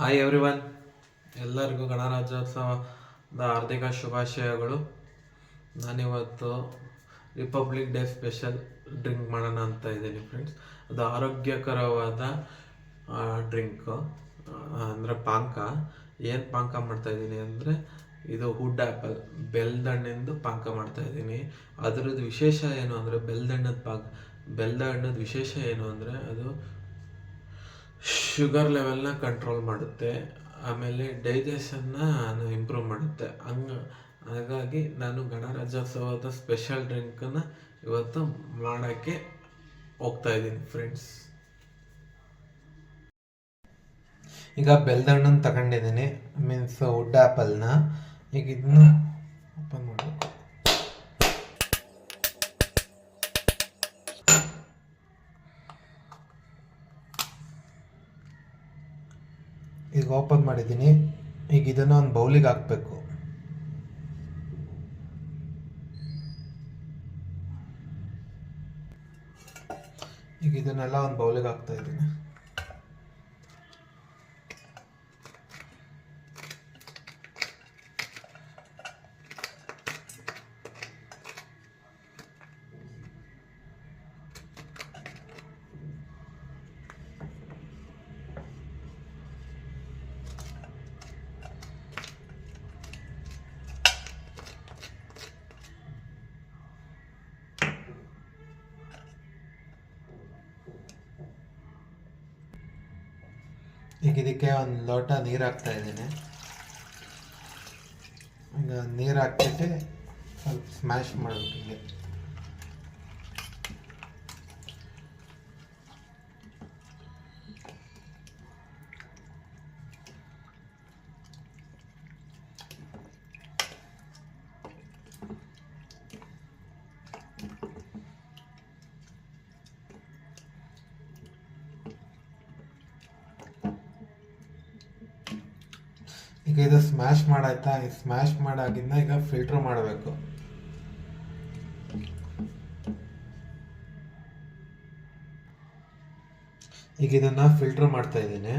Hi everyone, ಎಲ್ಲರಿಗೂ ಗಣರಾಜ್ಯೋತ್ಸವದ ಹಾರ್ದಿಕ ಶುಭಾಶಯಗಳು. ನಾನಿವತ್ತು ರಿಪಬ್ಲಿಕ್ ಡೇ ಸ್ಪೆಷಲ್ ಡ್ರಿಂಕ್ ಮಾಡೋಣ ಅಂತ ಇದ್ದೀನಿ ಫ್ರೆಂಡ್ಸ್. ಅದು ಆರೋಗ್ಯಕರವಾದ ಡ್ರಿಂಕು, ಅಂದರೆ ಪಾನಕ. ಏನು ಪಾನಕ ಮಾಡ್ತಾಯಿದ್ದೀನಿ ಅಂದರೆ ಇದು ವುಡ್ ಆ್ಯಪಲ್ ಬೆಲ್ಲದಣ್ಣಿಂದು ಪಾನಕ ಮಾಡ್ತಾಯಿದ್ದೀನಿ. ಅದರದ್ದು ವಿಶೇಷ ಏನು ಅಂದರೆ ಬೆಲ್ಲದ ವಿಶೇಷ ಏನು ಅಂದರೆ ಅದು ಶುಗರ್ ಲೆವೆಲ್ನ ಕಂಟ್ರೋಲ್ ಮಾಡುತ್ತೆ, ಆಮೇಲೆ ಡೈಜೆಷನ್ನ ಇಂಪ್ರೂವ್ ಮಾಡುತ್ತೆ. ಹಾಗಾಗಿ ನಾನು ಗಣರಾಜ್ಯೋತ್ಸವದ ಸ್ಪೆಷಲ್ ಡ್ರಿಂಕನ್ನು ಇವತ್ತು ಮಾಡೋಕ್ಕೆ ಹೋಗ್ತಾ ಇದ್ದೀನಿ ಫ್ರೆಂಡ್ಸ್. ಈಗ ಬೆಲ್ಲದಣ್ಣನ್ನು ತಗೊಂಡಿದ್ದೀನಿ, ಮೀನ್ಸ್ ವುಡ್ ಆ್ಯಪಲ್ನ. ಈಗ ಇದನ್ನ ಓಪನ್ ಮಾಡಬೇಕು. ಈಗ ಓಪನ್ ಮಾಡಿದ್ದೀನಿ. ಈಗ ಇದನ್ನು ಒಂದು ಬೌಲಿಗೆ ಹಾಕಬೇಕು. ಈಗ ಇದನ್ನೆಲ್ಲ ಒಂದು ಬೌಲಿಗೆ ಹಾಕ್ತಾ ಇದ್ದೀನಿ. ಈಗ ಇದಕ್ಕೆ ಒಂದು ಲೋಟ ನೀರು ಹಾಕ್ತಾ ಇದ್ದೀನಿ. ಈಗ ನೀರು ಹಾಕ್ಬಿಟ್ಟು ಸ್ವಲ್ಪ ಸ್ಮ್ಯಾಶ್ ಮಾಡಬೇಕು. ಹೀಗೆ ಈಗ ಇದು ಸ್ಮ್ಯಾಶ್ ಮಾಡಾಯ್ತಾ? ಈ ಸ್ಮ್ಯಾಶ್ ಮಾಡಾಗಿಂದ ಈಗ ಫಿಲ್ಟರ್ ಮಾಡಬೇಕು. ಈಗ ಇದನ್ನ ಫಿಲ್ಟರ್ ಮಾಡ್ತಾ ಇದ್ದೀನಿ.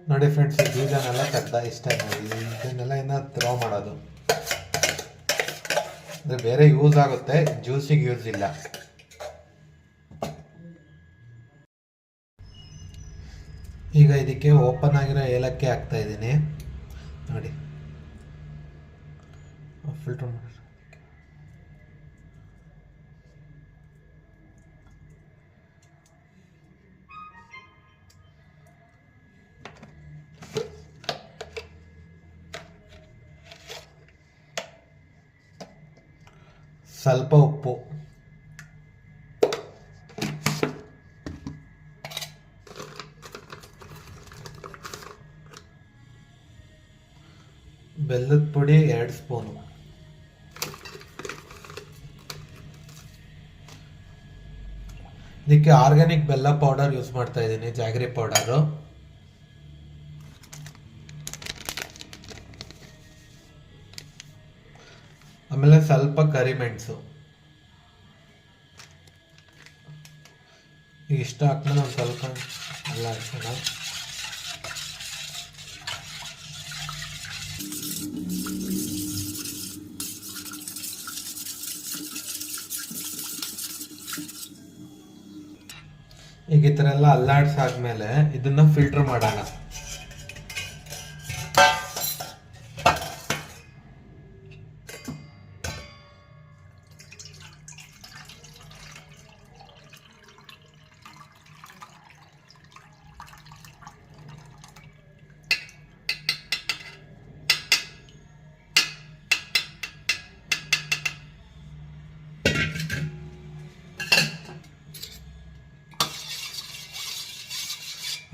ನೋಡಿ ಫ್ರೆಂಡ್ಸ್, ಈ ಬೀಜನೆಲ್ಲ ತೆಗ್ದ ಇಷ್ಟ ನೋಡಿ. ಇದನ್ನೆಲ್ಲ ಇನ್ನು ಥ್ರೋ ಮಾಡೋದು ಅಂದರೆ ಬೇರೆ ಯೂಸ್ ಆಗುತ್ತೆ, ಜ್ಯೂಸಿಗೆ ಯೂಸ್ ಇಲ್ಲ. ಈಗ ಇದಕ್ಕೆ ಓಪನ್ ಆಗಿರೋ ಏಲಕ್ಕಿ ಹಾಕ್ತಾ ಇದ್ದೀನಿ ನೋಡಿ. ಫಿಲ್ಟರ್ ಮಾಡಿ ಸ್ವಲ್ಪ ಉಪ್ಪು, ಬೆಲ್ಲದ ಪುಡಿ 2 ಸ್ಪೂನು, ಇದಕ್ಕೆ ಆರ್ಗ್ಯಾನಿಕ್ ಬೆಲ್ಲ ಪೌಡರ್ ಯೂಸ್ ಮಾಡ್ತಾ ಇದ್ದೀನಿ, ಜಾಗರಿ ಪೌಡರು. ಆಮೇಲೆ ಸ್ವಲ್ಪ ಕರಿಮೆಣಸು. ಇಷ್ಟ ಹಾಕ್ಮೇಲೆ ಒಂದು ಸ್ವಲ್ಪ ಎಲ್ಲ ಹಾಕೋಣ. ಈಗ ಈ ಥರ ಎಲ್ಲ ಅಲ್ಲಾಡ್ಸಾದ್ಮೇಲೆ ಇದನ್ನ ಫಿಲ್ಟರ್ ಮಾಡೋಣ.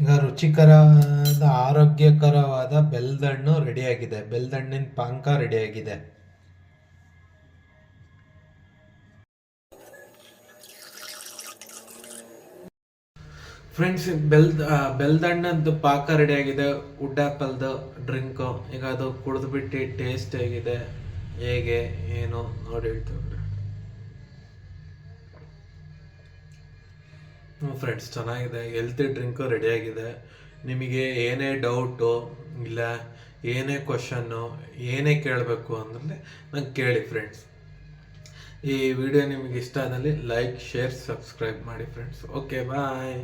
ಈಗ ರುಚಿಕರವಾದ ಆರೋಗ್ಯಕರವಾದ ಬೆಲ್ಲದಣ್ಣು ರೆಡಿಯಾಗಿದೆ. ಬೆಲ್ಲದಣ್ಣಿನ ಪಾನಕ ರೆಡಿಯಾಗಿದೆ. ಫ್ರೆಂಡ್ಸ್, ಬೆಲ್ದಣ್ಣದ್ದು ಪಾಕ ರೆಡಿಯಾಗಿದೆ. ವುಡ್ ಆ್ಯಪಲ್ದು ಡ್ರಿಂಕು. ಈಗ ಅದು ಕುಡಿದ್ಬಿಟ್ಟು ಟೇಸ್ಟ್ ಹೇಗಿದೆ, ಹೇಗೆ ಏನು ನೋಡಿ ಹೇಳ್ತೀವಿ. ಫ್ರೆಂಡ್ಸ್, ಚೆನ್ನಾಗಿದೆ. ಹೆಲ್ತಿ ಡ್ರಿಂಕು ರೆಡಿಯಾಗಿದೆ. ನಿಮಗೆ ಏನೇ ಡೌಟು ಇಲ್ಲ ಏನೇ ಕ್ವಶನ್ನು ಏನೇ ಕೇಳಬೇಕು ಅಂದರೆ ನಂಗೆ ಕೇಳಿ ಫ್ರೆಂಡ್ಸ್. ಈ ವಿಡಿಯೋ ನಿಮಗೆ ಇಷ್ಟ ಆದಲ್ಲಿ ಲೈಕ್, ಶೇರ್, ಸಬ್ಸ್ಕ್ರೈಬ್ ಮಾಡಿ ಫ್ರೆಂಡ್ಸ್. ಓಕೆ, ಬಾಯ್.